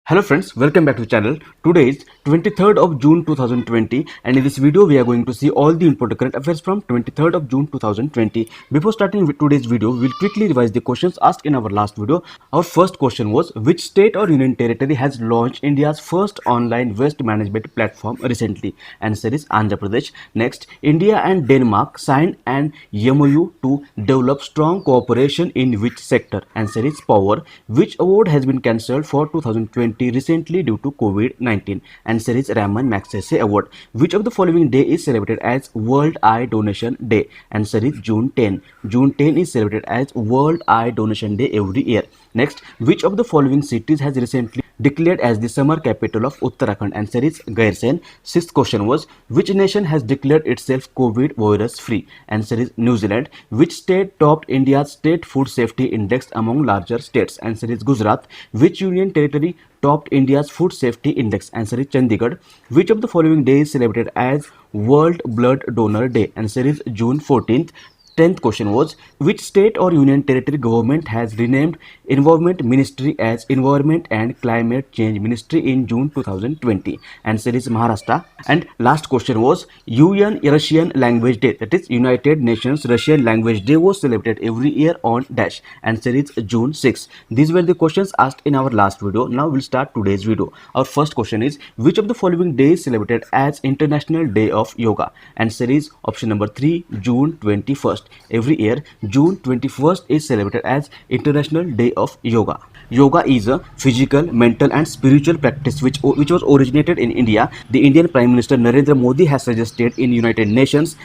Hello friends, welcome back to the channel. Today is 23rd of June 2020 and in this video we are going to see all the important current affairs from 23rd of June 2020. Before starting with today's video, we will quickly revise the questions asked in our last video. Our first question was, which state or union territory has launched India's first online waste management platform recently? Answer is Andhra Pradesh. Next, India and Denmark signed an MOU to develop strong cooperation in which sector? Answer is power. Which award has been cancelled for 2020 recently due to COVID-19? Answer is Raman Magsaysay Award. Which of the following day is celebrated as World Eye Donation Day? Answer is June 10. June 10 is celebrated as World Eye Donation Day every year. Next, which of the following cities has recently declared as the summer capital of Uttarakhand? Answer is Gairsen. Sixth question was, which nation has declared itself COVID virus free? Answer is New Zealand. Which state topped India's state food safety index among larger states? Answer is Gujarat. Which union territory topped India's food safety index? Answer is Chandigarh. Which of the following day is celebrated as World Blood Donor Day? Answer is June 14th. 10th question was, which state or union territory government has renamed Environment Ministry as Environment and Climate Change Ministry in June 2020? Answer is Maharashtra. And last question was, UN Russian Language Day, that is United Nations Russian Language Day, was celebrated every year on dash. Answer is June 6. These were the questions asked in our last video. Now we'll start today's video. Our first question is, which of the following days is celebrated as International Day of Yoga? Answer is option number 3, June 21st. Every year, June 21st is celebrated as International Day of Yoga. Yoga is a physical, mental and spiritual practice which was originated in India. The Indian Prime Minister Narendra Modi has suggested in United Nations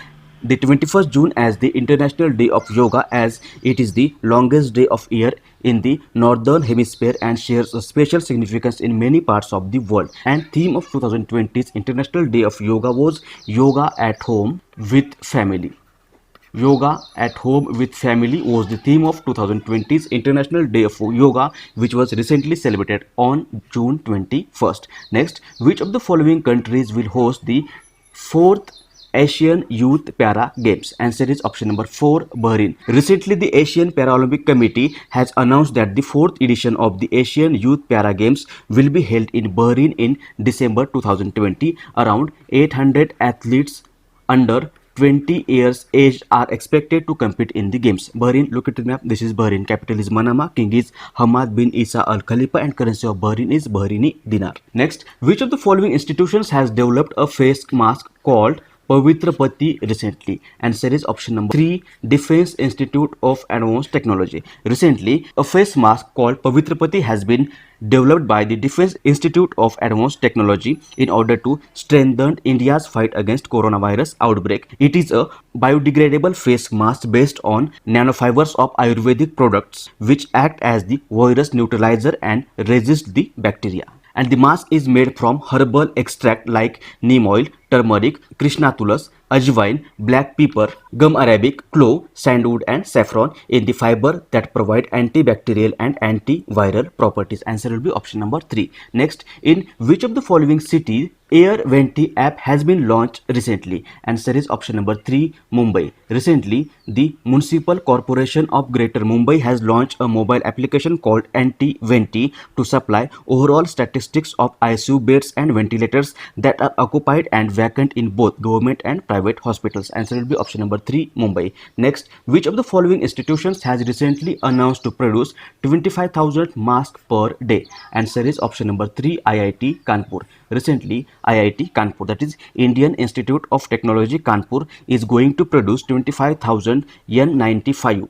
the 21st June as the International Day of Yoga, as it is the longest day of year in the northern hemisphere and shares a special significance in many parts of the world. And theme of 2020's International Day of Yoga was Yoga at Home with Family. Yoga at Home with Family was the theme of 2020's International Day of Yoga, which was recently celebrated on June 21st. Next, which of the following countries will host the 4th Asian Youth Para Games? Answer is option number 4, Bahrain. Recently, the Asian Paralympic Committee has announced that the 4th edition of the Asian Youth Para Games will be held in Bahrain in December 2020. Around 800 athletes under 20 years age are expected to compete in the games. Bahrain, look at the map. This is Bahrain. Capital is Manama. King is Hamad bin Isa Al Khalifa and currency of Bahrain is Bahraini dinar. Next, which of the following institutions has developed a face mask called Pavitra Pati recently? Answer is option number 3, Defense Institute of Advanced Technology. Recently, a face mask called Pavitra Pati has been developed by the Defense Institute of Advanced Technology in order to strengthen India's fight against coronavirus outbreak. It is a biodegradable face mask based on nanofibers of Ayurvedic products which act as the virus neutralizer and resist the bacteria. And the mask is made from herbal extract like neem oil, turmeric, Krishna tulas, ajwain, black pepper, gum arabic, clove, sandalwood and saffron in the fiber that provide antibacterial and antiviral properties. Answer will be option number 3. Next, in which of the following cities Air Venti app has been launched recently? Answer is option number 3, Mumbai. Recently, the Municipal Corporation of Greater Mumbai has launched a mobile application called Anti-Venti to supply overall statistics of ICU beds and ventilators that are occupied and vacant in both government and private hospitals. Answer will be option number 3, Mumbai. Next, which of the following institutions has recently announced to produce 25,000 masks per day? Answer is option number 3, IIT Kanpur. Recently, IIT Kanpur, that is Indian Institute of Technology Kanpur, is going to produce 25,000 N95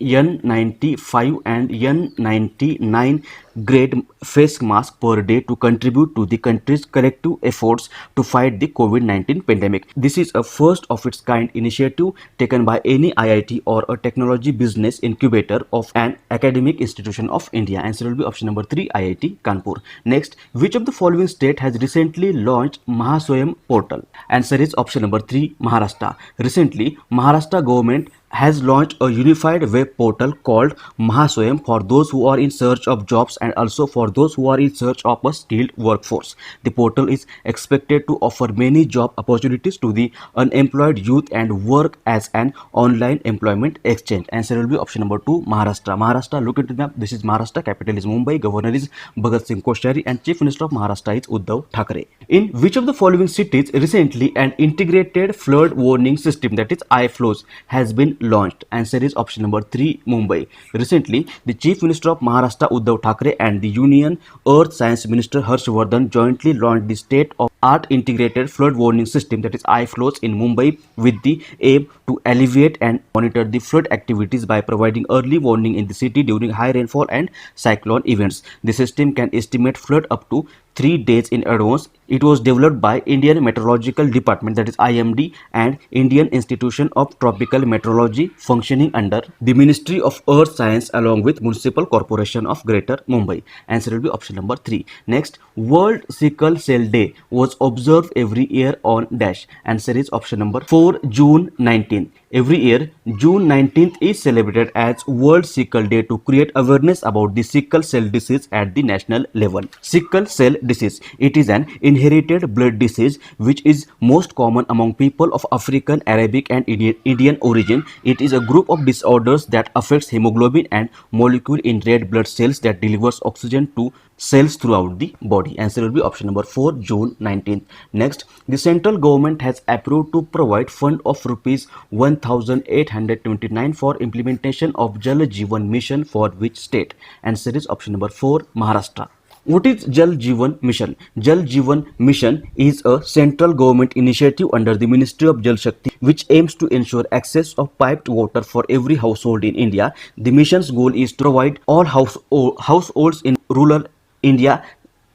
and N99 grade face mask per day to contribute to the country's collective efforts to fight the COVID-19 pandemic. This is a first of its kind initiative taken by any IIT or a technology business incubator of an academic institution of India. Answer will be option number 3, IIT Kanpur. Next, which of the following state has recently launched Mahaswayam portal? Answer is option number 3, Maharashtra. Recently, Maharashtra government has launched a unified web portal called Mahaswayam for those who are in search of jobs and also for those who are in search of a skilled workforce. The portal is expected to offer many job opportunities to the unemployed youth and work as an online employment exchange. Answer will be option number 2, Maharashtra. Maharashtra, look into the map. This is Maharashtra. Capital is Mumbai. Governor is Bhagat Singh Koshari and Chief Minister of Maharashtra is Uddhav Thackeray. In which of the following cities recently an integrated flood warning system, that is iFlows, has been launched? Answer is option number 3, Mumbai. Recently, the Chief Minister of Maharashtra Uddhav Thackeray and the Union Earth Science Minister Harshvardhan jointly launched the state of art integrated flood warning system, that is iFlows, in Mumbai with the aim to alleviate and monitor the flood activities by providing early warning in the city during high rainfall and cyclone events. The system can estimate flood up to 3 days in advance. It was developed by Indian Meteorological Department, that is IMD, and Indian Institution of Tropical Meteorology, functioning under the Ministry of Earth Science along with Municipal Corporation of Greater Mumbai. Answer will be option number 3. Next, World Sickle Cell Day was observed every year on dash. Answer is option number 4, June 19th. Every year, June 19th is celebrated as World Sickle Day to create awareness about the sickle cell disease at the national level. Sickle cell disease, it is an inherited blood disease which is most common among people of African, Arabic and Indian origin. It is a group of disorders that affects hemoglobin and molecule in red blood cells that delivers oxygen to cells throughout the body. Answer will be option number 4, June 19th. Next, the central government has approved to provide fund of rupees 1,829 for implementation of Jal Jeevan Mission for which state? Answer is option number 4, Maharashtra. What is Jal Jeevan Mission? Jal Jeevan Mission is a central government initiative under the Ministry of Jal Shakti which aims to ensure access of piped water for every household in India. The mission's goal is to provide all households in rural India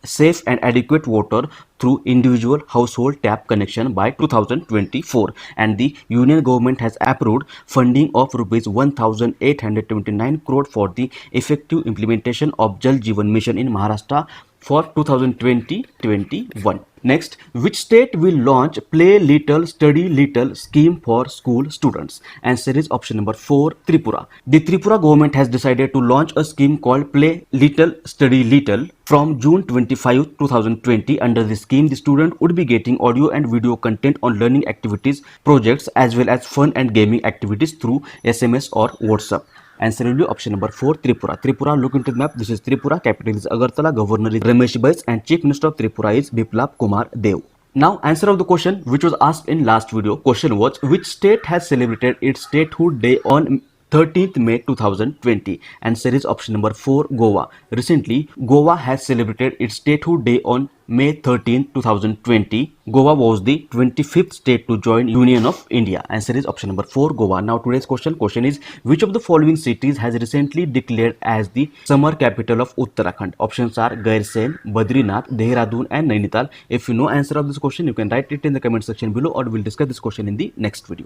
safe and adequate water through individual household tap connection by 2024, and the union government has approved funding of rupees 1,829 crore for the effective implementation of Jal Jeevan Mission in Maharashtra for 2020-21. Next, which state will launch Play Little, Study Little scheme for school students? Answer is option number 4, Tripura. The Tripura government has decided to launch a scheme called Play Little, Study Little from June 25, 2020. Under the scheme, the student would be getting audio and video content on learning activities, projects as well as fun and gaming activities through SMS or WhatsApp. Answer will be option number 4, Tripura. Tripura, look into the map. This is Tripura. Capital is Agartala. Governor is Ramesh Bais and Chief Minister of Tripura is Biplab Kumar Dev. Now, answer of the question which was asked in last video. Question was, which state has celebrated its statehood day on 13th May 2020? Answer is option number 4, Goa. Recently, Goa has celebrated its statehood day on May 13, 2020. Goa was the 25th state to join Union of India. Answer is option number 4, Goa. Now today's question is, which of the following cities has recently declared as the summer capital of Uttarakhand? Options are Gairsen, Badrinath, Dehradun and Nainital. If you know answer of this question, you can write it in the comment section below or we'll discuss this question in the next video.